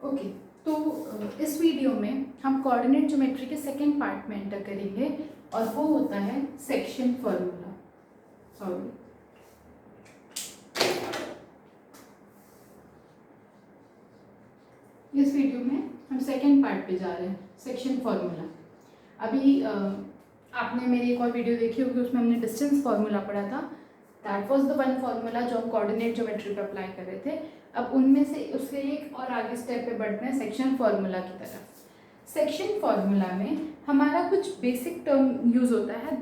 Okay, तो इस video में हम कोऑर्डिनेट ज्योमेट्री के सेकेंड पार्ट में एंटर करेंगे और वो होता है सेक्शन फॉर्मूला। सॉरी, इस वीडियो में हम सेकेंड पार्ट पे जा रहे हैं, सेक्शन फॉर्मूला। अभी आपने मेरी एक और वीडियो देखी होगी, उसमें हमने डिस्टेंस फॉर्मूला पढ़ा था। That was the one formula जो हम कोऑर्डिनेट ज्योमेट्री पे अप्लाई कर रहे थे। अब उनमें से उससे एक और आगे स्टेप पे बढ़ते हैं सेक्शन फॉर्मूला की तरफ। सेक्शन फॉर्मूला में हमारा कुछ बेसिक टर्म यूज होता है,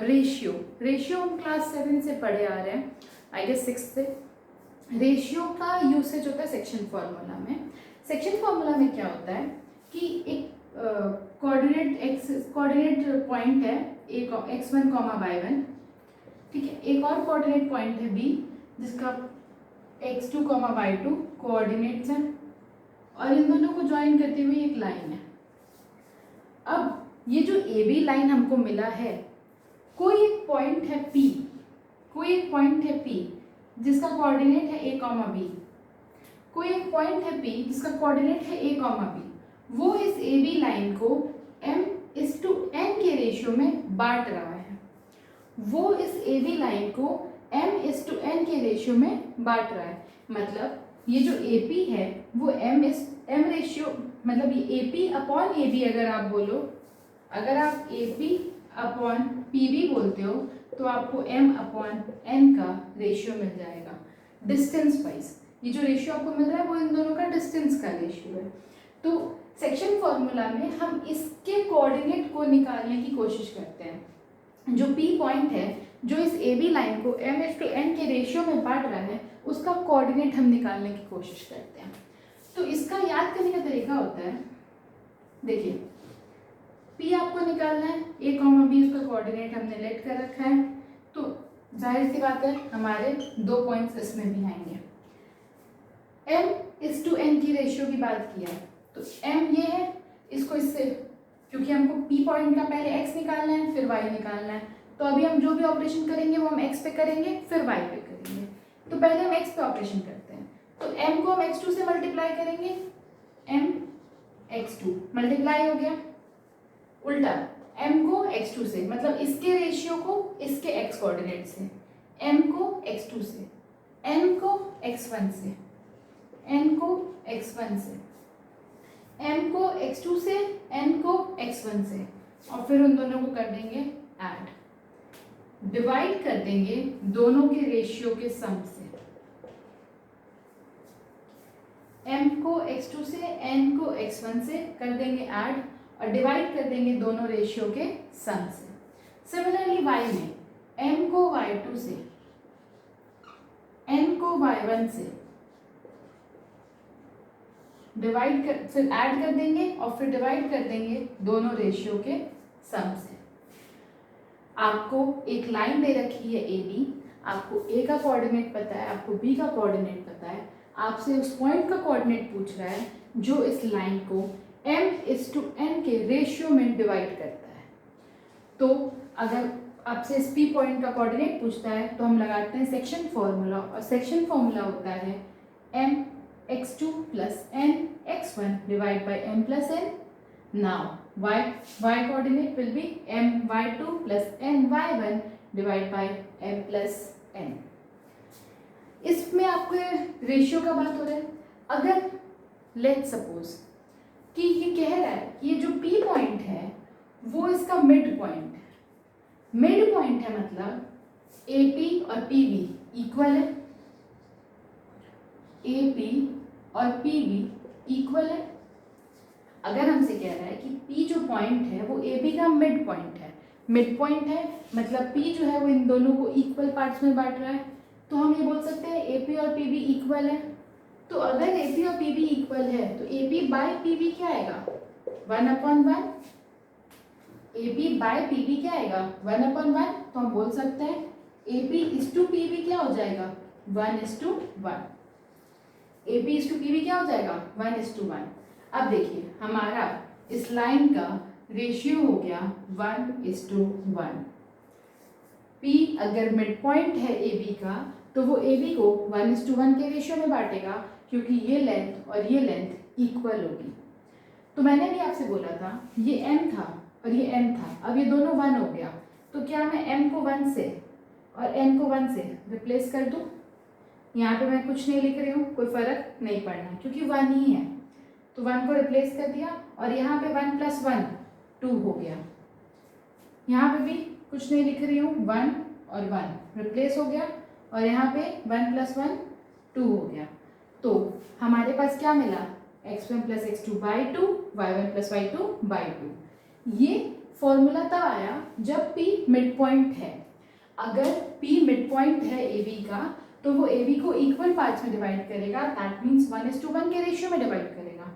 रेशियो। रेशियो हम क्लास 7 से पढ़े आ रहे हैं, आई गेस 6 से। रेशियो का यूसेज होता है सेक्शन फॉर्मूला में। सेक्शन फॉर्मूला में क्या होता है कि एक कोऑर्डिनेट पॉइंट है एक x1, y1, ठीक है। एक और कोऑर्डिनेट पॉइंट है b जिसका x2, y2 कोऑर्डिनेट्स हैं और इन दोनों को ज्वाइन करती हुई एक लाइन है। अब ये जो AB लाइन हमको मिला है, कोई एक पॉइंट है P, कोई एक पॉइंट है P जिसका कोऑर्डिनेट है a, b। कोई एक पॉइंट है P जिसका कोऑर्डिनेट है a, b। वो इस AB लाइन को m:n के रेशियो में बांट रहा है। वो इस AB लाइन को m:n के रेशियो में बांट रहा है। मतलब ये जो AP है वो m रेशियो, मतलब ये AP अपॉन AB, अगर आप बोलो, अगर आप AP अपॉन PB बोलते हो तो आपको m अपॉन n का रेशियो मिल जाएगा डिस्टेंस वाइज। ये जो रेशियो आपको मिल रहा है वो इन दोनों का डिस्टेंस का रेशियो है। तो सेक्शन फॉर्मूला में हम इसके कोऑर्डिनेट को निकालने की कोशिश करते हैं। जो P पॉइंट है जो इस AB लाइन को m:n के रेशियो में बांट रहा है, उसका कोऑर्डिनेट हम निकालने की कोशिश करते हैं। तो इसका याद करने का तरीका होता है, देखिए, P आपको निकालना है, a, b उसका कोऑर्डिनेट हमने लेट कर रखा है, तो जाहिर सी बात है हमारे 2 पॉइंट्स इसमें भी आएंगे। m:n की रेशियो की बात किया है तो m ये है, इसको इससे, क्योंकि हमको P पॉइंट का पहले x निकालना है फिर y निकालना है, तो अभी हम जो भी ऑपरेशन करेंगे वो हम x पे करेंगे फिर y पे करेंगे। तो पहले हम x पे ऑपरेशन करते हैं, तो m को हम x2 से मल्टीप्लाई करेंगे, m:x2 मल्टीप्लाई हो गया। उल्टा m को x2 से, मतलब इसके रेशियो को इसके x कोऑर्डिनेट से, m को x2 से, n को x1 से, n को x1 से, m को x2 से, n को x1 से, और फिर उन दोनों को कर देंगे ऐड, डिवाइड कर देंगे दोनों के रेशियो के सम से। m को x2 से, n को x1 से कर देंगे ऐड और डिवाइड कर देंगे दोनों रेशियो के सम से। सिमिलरली y में m को y2 से, n को y1 से डिवाइड कर, फिर ऐड कर देंगे और फिर डिवाइड कर देंगे दोनों रेशियो के सम से। आपको एक लाइन दे रखी है AB, आपको A का कोऑर्डिनेट पता है, आपको B का कोऑर्डिनेट पता है, आपसे उस पॉइंट का कोऑर्डिनेट पूछ रहा है जो इस लाइन को m:n के रेशियो में डिवाइड करता है। तो अगर आपसे इस P पॉइंट का कोऑर्डिनेट पूछता है तो हम लगाते हैं सेक्शन फॉर्मूला, और सेक्शन फॉर्मूला होता है m:x2 + n:x1 divide by m+n। Now y coordinate will be my2 + ny1 divide by m+n। इसमें आपको रेशियो का बात हो रहा है। अगर लेट्स सपोज कि ये कह रहा है कि ये जो P पॉइंट है वो इसका मिड पॉइंट है। मिड पॉइंट है मतलब AP और PB इक्वल है, AP और PB इक्वल है। अगर हमसे कह रहा है कि P जो पॉइंट है वो AB का मिड पॉइंट है, मिड पॉइंट है मतलब P जो है वो इन दोनों को इक्वल पार्ट्स में बांट रहा है, तो हम ये बोल सकते हैं AP और PB इक्वल है। तो अगर AP और PB इक्वल है तो AP बाय PB क्या आएगा, 1/1। AP बाय PB क्या आएगा, 1/1। तो हम बोल सकते हैं AP:PB क्या हो जाएगा, 1:1। AP:PB क्या हो जाएगा, 1:1। अब देखिए हमारा इस लाइन का रेशियो हो गया 1:1। P अगर मिड पॉइंट है AB का तो वो AB को 1:1 के रेशियो में बांटेगा, क्योंकि ये लेंथ और ये लेंथ इक्वल होगी। तो मैंने भी आपसे बोला था ये m था और ये n था, अब ये दोनों 1 हो गया, तो क्या मैं m को 1 से और n को 1 से रिप्लेस कर दूँ? यहाँ पे मैं कुछ नहीं लिख रही हूँ, कोई फ़र्क नहीं पड़ना क्योंकि 1 ही है, तो 1 को रिप्लेस कर दिया और यहाँ पे 1 + 1 2 हो गया। यहाँ पे भी कुछ नहीं लिख रही हूँ, 1 और 1 रिप्लेस हो गया और यहाँ पे 1 + 1 2 हो गया। तो हमारे पास क्या मिला? x1 + x2/2 y1 + y2/2। ये फॉर्मूला तब आया जब p मिड पॉइंट है। अगर p मिड पॉइंट है AB का तो वो AB को इक्वल पार्ट्स में डिवाइड करेगा, दैट मीन्स 1:1 के रेशियो में डिवाइड करेगा।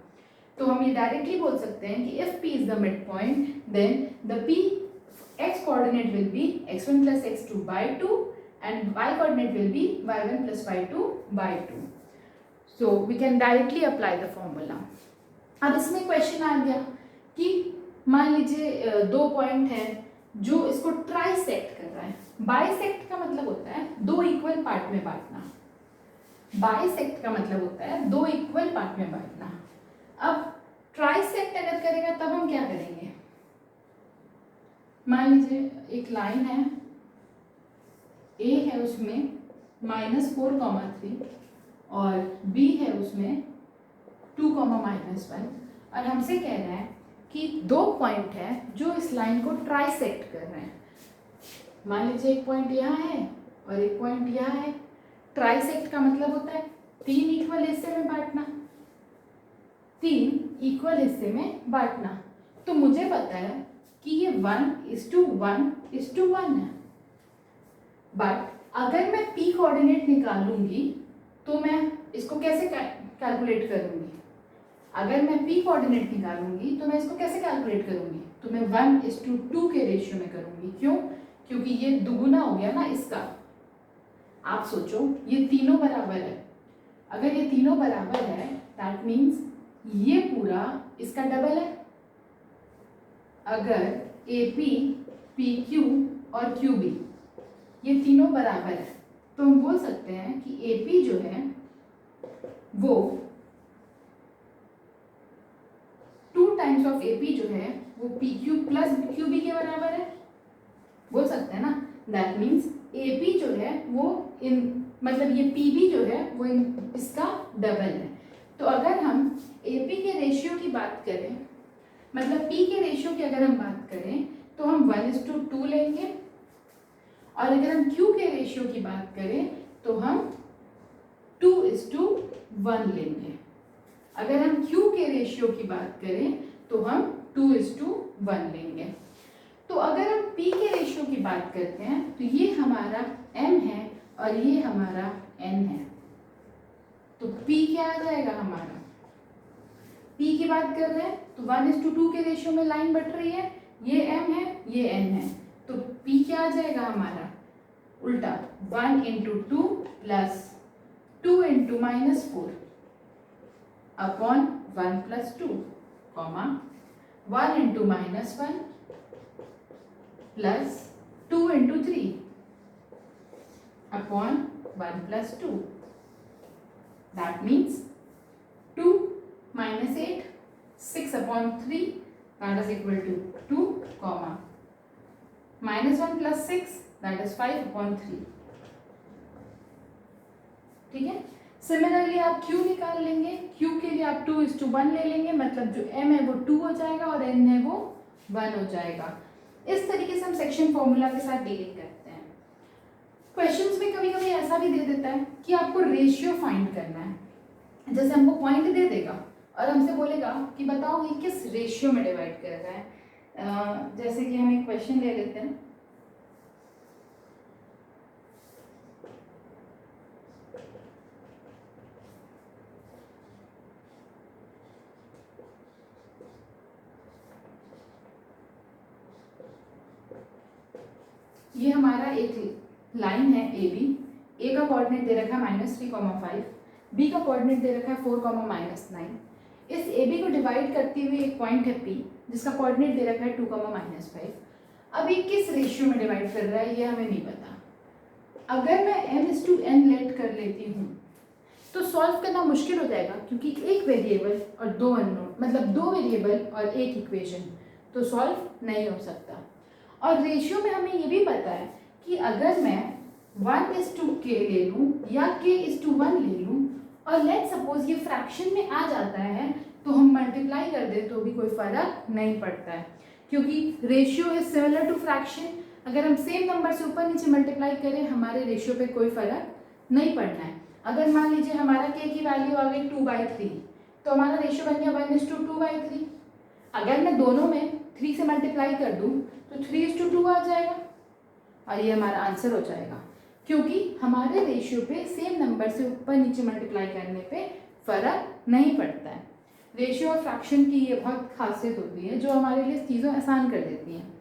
तो हम ये डायरेक्टली बोल सकते हैं कि if p is the midpoint then the p x coordinate will be x1 + x2/2 and y coordinate will be y1 + y2/2. So we can directly apply the formula. अब इसमें क्वेश्चन आ गया कि मान लीजिए दो पॉइंट है जो इसको ट्राइसेक्ट कर रहा है। बाइसेक्ट का मतलब होता है दो इक्वल पार्ट में बांटना। बाइसेक्ट का मतलब होता है दो इक्वल पार्ट में बांटना। अब ट्राइसेक्ट अगर करेगा तब हम क्या करेंगे? मान लीजिए एक लाइन है, A है उसमें -4,3 और B है उसमें 2,-1 और हमसे कह रहा है कि दो पॉइंट है जो इस लाइन को ट्राइसेक्ट कर रहे हैं। मान लीजिए एक पॉइंट यहाँ है और एक पॉइंट यहाँ है। ट्राइसेक्ट का मतलब होता है 3 इक्वल हिस्से में बांटना, 3 इक्वल हिस्से में बांटना। तो मुझे पता है कि ये 1:1:1 है, बट अगर मैं p कोऑर्डिनेट निकालूंगी तो मैं इसको कैसे कैलकुलेट करूंगी? अगर मैं p कोऑर्डिनेट निकालूंगी तो मैं इसको कैसे कैलकुलेट करूंगी? तो मैं 1:2 के रेशियो में करूंगी। क्यों? क्योंकि ये दुगुना हो गया ना इसका। आप सोचो ये तीनों बराबर है, अगर ये तीनों बराबर है दैट मीन्स ये पूरा इसका डबल है। अगर AP, PQ और QB ये तीनों बराबर है तो हम बोल सकते हैं कि AP जो है वो 2 टाइम्स ऑफ AP जो है वो PQ + QB के बराबर है, बोल सकते हैं ना। दैट मीन्स AP जो है वो मतलब ये PB जो है वो इसका डबल है। तो अगर हम AP के रेशियो की बात करें, मतलब P के रेशियो की अगर हम बात करें तो हम 1:2 लेंगे और अगर हम Q के रेशियो की बात करें तो हम 2:1 लेंगे। अगर हम Q के रेशियो की बात करें तो हम 2:1 लेंगे। तो अगर हम P के रेशियो की बात करते हैं तो ये हमारा M है और ये हमारा N है। तो P क्या आ जाएगा हमारा? P की बात कर रहे हैं तो 1:2 के रेशियो में लाइन बट रही है, ये M है ये N है, तो P क्या आ जाएगा हमारा? उल्टा 1:2 + 2 × -4 upon 1 + 2, 1 × -1 plus 2 × 3 upon 1 + 2। That means 2 - 8 6/3 that is equal to 2, -1 + 6 that is 5/3। ठीक है। सिमिलरली आप Q निकाल लेंगे, Q के लिए आप 2:1 ले लेंगे, मतलब जो M है वो 2 हो जाएगा और N है वो 1 हो जाएगा। इस तरीके से हम सेक्शन फॉर्मूला के साथ डीलिंग करते हैं। क्वेश्चंस में कभी कभी ऐसा भी दे देता है कि आपको रेशियो फाइंड करना है। जैसे हमको पॉइंट दे देगा और हमसे बोलेगा कि बताओ ये किस रेशियो में डिवाइड कर रहा है। जैसे कि हम एक क्वेश्चन ले लेते हैं। ये हमारा एक लाइन है AB, A का कोऑर्डिनेट दे रखा है -3,5, B का कोऑर्डिनेट दे रखा है 4,-9। इस AB को डिवाइड करते हुए एक पॉइंट है P जिसका कोऑर्डिनेट दे रखा है 2,-5। अब ये किस रेशियो में डिवाइड कर रहा है ये हमें नहीं पता। अगर मैं M/N लेट कर लेती हूँ तो सॉल्व करना मुश्किल हो जाएगा, क्योंकि एक वेरिएबल और दो अननोन, मतलब दो वेरिएबल और एक इक्वेशन, तो सॉल्व नहीं हो सकता। और रेशियो में हमें ये भी पता है कि अगर मैं 1:k ले लूँ या k:1 ले लूँ और लेट सपोज ये फ्रैक्शन में आ जाता है तो हम मल्टीप्लाई कर दें तो भी कोई फर्क नहीं पड़ता है, क्योंकि ratio is similar to fraction. अगर हम सेम नंबर से ऊपर नीचे मल्टीप्लाई करें हमारे रेशियो पे कोई फर्क नहीं पड़ना है। अगर मान लीजिए हमारा k की वैल्यू आ गई 2/3 तो हमारा रेशियो बन गया 1:2/3। अगर मैं दोनों में 3 से मल्टीप्लाई कर दूं तो 3:2 आ जाएगा और ये हमारा आंसर हो जाएगा, क्योंकि हमारे रेशियो पे सेम नंबर से ऊपर नीचे मल्टीप्लाई करने पे फर्क नहीं पड़ता है। रेशियो और फ्रैक्शन की ये बहुत खासियत होती है जो हमारे लिए चीज़ों आसान कर देती हैं।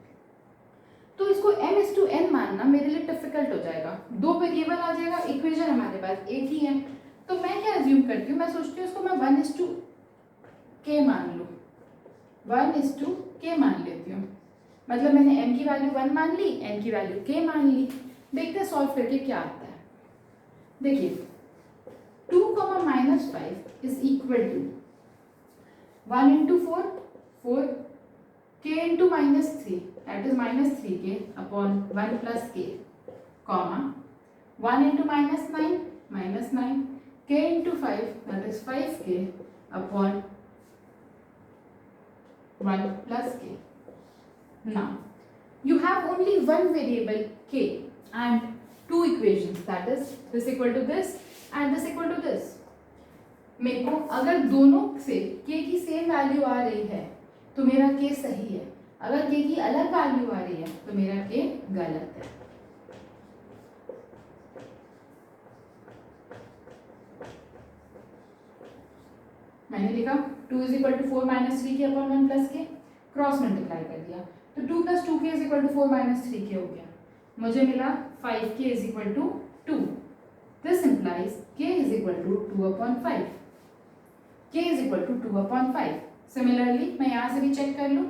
तो इसको m:n मानना मेरे लिए डिफिकल्ट हो जाएगा, दो वेरिएबल आ जाएगा, इक्वेशन हमारे पास एक ही है। तो मैं क्या अज्यूम करती हूँ, मैं सोचती हूँ इसको मैं 1:k मान लूँ, 1:k मान लेती हूँ। मतलब मैंने m की वैल्यू 1 मान ली, n की वैल्यू k मान ली। देखते हैं सॉल्व करके क्या आता है। देखिए 2, -5 is equal to 1 × 4, 4, k × -3 that is -3k upon 1 + k, comma 1 × -9, -9, k × 5 that is 5k upon 1 + k. Now you have only one variable k and two equations, that is this equal to this and this equal to this. मेरे को अगर दोनों से k की same value आ रही है तो मेरा k सही है, अगर k की अलग वैल्यू आ रही है तो मेरा k गलत है। मैंने लिखा 2 = 4 - 3k upon 1 + k, cross multiply कर दिया तो 2 + 2k = 4 - 3k हो गया। मुझे मिला 5k = 2। This implies k = 2/5, k = 2/5। Similarly मैं यहाँ से भी चेक कर लूँ,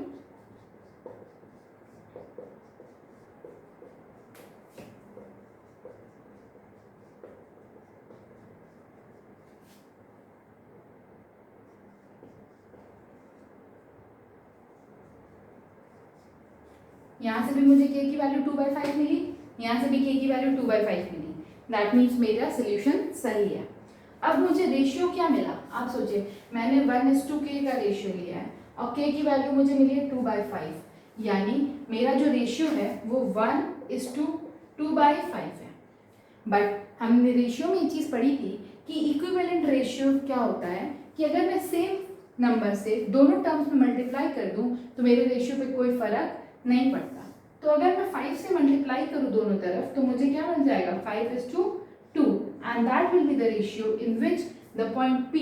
यहाँ से भी मुझे k की वैल्यू 2/5 मिली, यहाँ से भी k की वैल्यू 2/5 मिली। दैट मीन्स मेरा सोल्यूशन सही है। अब मुझे रेशियो क्या मिला, आप सोचिए मैंने 1:k का रेशियो लिया है और k की वैल्यू मुझे मिली है 2/5, यानी मेरा जो रेशियो है वो 1:2/5 है। बट हमने रेशियो में ये चीज़ पढ़ी थी कि इक्विवेलेंट रेशियो क्या होता है कि अगर मैं सेम नंबर से दोनों टर्म्स में मल्टीप्लाई कर दूं तो मेरे रेशियो पे कोई फर्क नहीं पड़ता। तो अगर मैं 5 से मल्टीप्लाई करूँ दोनों तरफ तो मुझे क्या बन जाएगा, 5:2 and that will be the ratio in which the point P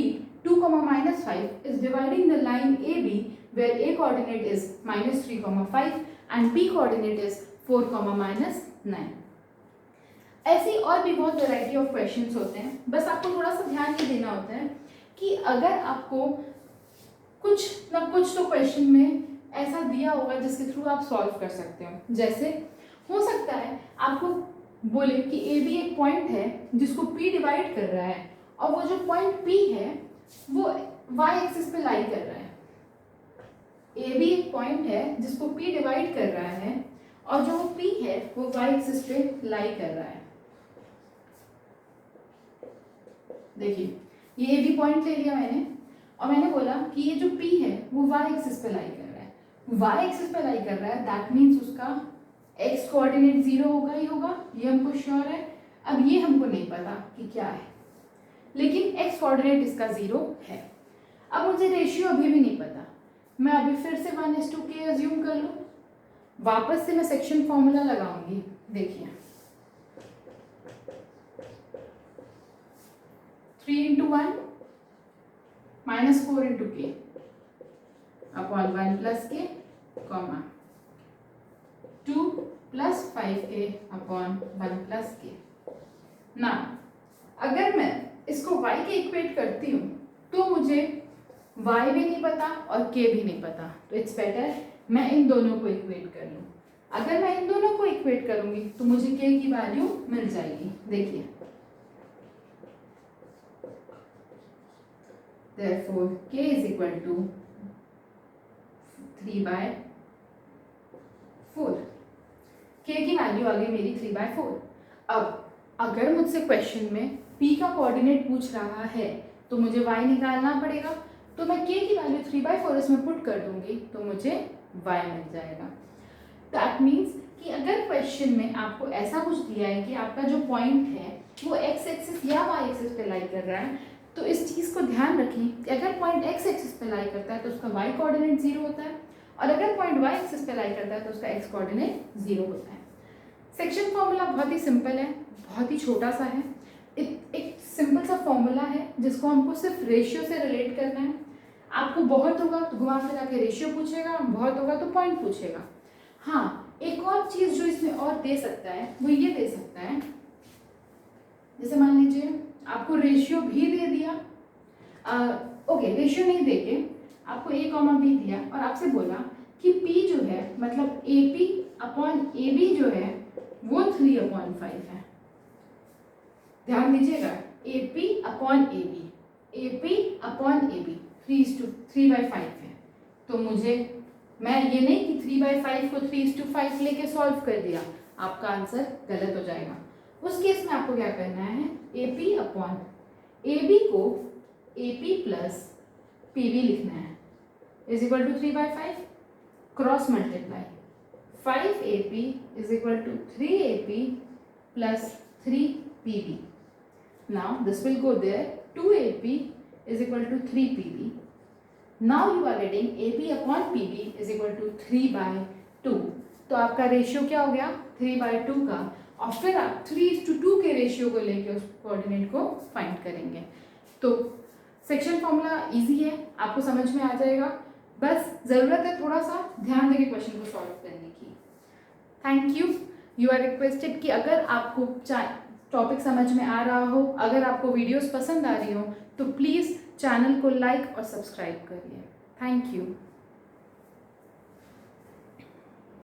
2, -5 is dividing the line AB where A coordinate is -3, and B coordinate is 4, -9। ऐसी और भी बहुत वैरायटी ऑफ क्वेश्चंस होते हैं, बस आपको थोड़ा सा ध्यान ये देना होता है कि अगर आपको कुछ ना कुछ तो क्वेश्चन में ऐसा दिया होगा जिसके थ्रू आप सॉल्व कर सकते हो। जैसे हो सकता है आपको बोले कि ए बी एक पॉइंट है जिसको पी डिवाइड कर रहा है और वो जो पॉइंट पी है वो वाई एक्सिस पे लाई कर रहा है। ए बी एक पॉइंट है जिसको पी डिवाइड कर रहा है और जो पी है वो वाई एक्सिस पे लाई कर रहा है। देखिए ये ए बी पॉइंट ले लिया मैंने और मैंने बोला कि ये जो पी है वो वाई एक्सिस पे लाई कर रहा है, वाई एक्सिस पे लाई कर रहा है, दैट मीन्स उसका एक्स कोऑर्डिनेट 0 होगा ही होगा, ये हमको श्योर है। अब ये हमको नहीं पता कि क्या है, लेकिन एक्स कोऑर्डिनेट इसका 0 है। अब मुझे रेशियो अभी भी नहीं पता, मैं अभी फिर से 1:k अज्यूम कर लूँ, वापस से मैं सेक्शन फॉर्मूला लगाऊंगी। देखिए 3 × 1 -4 × k upon 1 + k, 2 + 5k upon 1 + k। ना अगर मैं इसको y के इक्वेट करती हूँ तो मुझे y भी नहीं पता और k भी नहीं पता, तो इट्स बेटर मैं इन दोनों को इक्वेट कर लूँ। अगर मैं इन दोनों को इक्वेट करूँगी तो मुझे k की वैल्यू मिल जाएगी। देखिए therefore k is equal to 3/4। k की वैल्यू आ गई मेरी 3/4। अब अगर मुझसे क्वेश्चन में p का कोऑर्डिनेट पूछ रहा है तो मुझे y निकालना पड़ेगा, तो मैं k की वैल्यू 3/4 इसमें पुट कर दूंगी तो मुझे y मिल जाएगा। दैट मीन्स कि अगर क्वेश्चन में आपको ऐसा कुछ दिया है कि आपका जो पॉइंट है वो x एक्सिस या y एक्सिस पे लाई कर रहा है, तो इस चीज़ को ध्यान रखें कि अगर पॉइंट x एक्सिस पे लाई करता है तो उसका y कोऑर्डिनेट 0 होता है, और अगर पॉइंट y एक्सिस पे लाई करता है तो उसका x कोऑर्डिनेट 0 होता है। सेक्शन फॉर्मूला बहुत ही सिंपल है, बहुत ही छोटा सा है, एक सिंपल सा फॉर्मूला है जिसको हमको सिर्फ रेशियो से रिलेट करना है। आपको बहुत होगा तो घुमा फिरा के रेशियो पूछेगा, बहुत होगा तो पॉइंट पूछेगा। हाँ, एक और चीज़ जो इसमें और दे सकता है वो ये दे सकता है, जैसे मान लीजिए आपको रेशियो भी दे दिया, ओके रेशियो नहीं देके आपको a कॉमा बी दिया और आपसे बोला कि p जो है मतलब AP अपॉन AB जो है वो 3/5 है। ध्यान दीजिएगा, AP upon AB, AP upon AB 3/5 है। तो मैं ये नहीं कि 3/5 को 3:5 लेके सॉल्व कर दिया, आपका आंसर गलत हो जाएगा। उस केस में आपको क्या करना है, AP अपॉन AB को AP प्लस PB लिखना है is equal to 3/5, cross multiply 5AP is equal to 3AP plus 3PB। Now this will go there, 2AP is equal to 3PB. Now you are getting AP upon PB is equal to 3/2। तो आपका ratio क्या हो गया 3/2 का, और फिर आप 3:2 के रेशियो को लेके उस कोऑर्डिनेट को फाइंड करेंगे। तो सेक्शन फॉर्मूला इजी है, आपको समझ में आ जाएगा, बस ज़रूरत है थोड़ा सा ध्यान देके क्वेश्चन को सॉल्व करने की। Thank you. You are requested कि अगर आपको टॉपिक समझ में आ रहा हो, अगर आपको वीडियोस पसंद आ रही हो तो प्लीज़ चैनल को लाइक और सब्सक्राइब करिए। Thank you.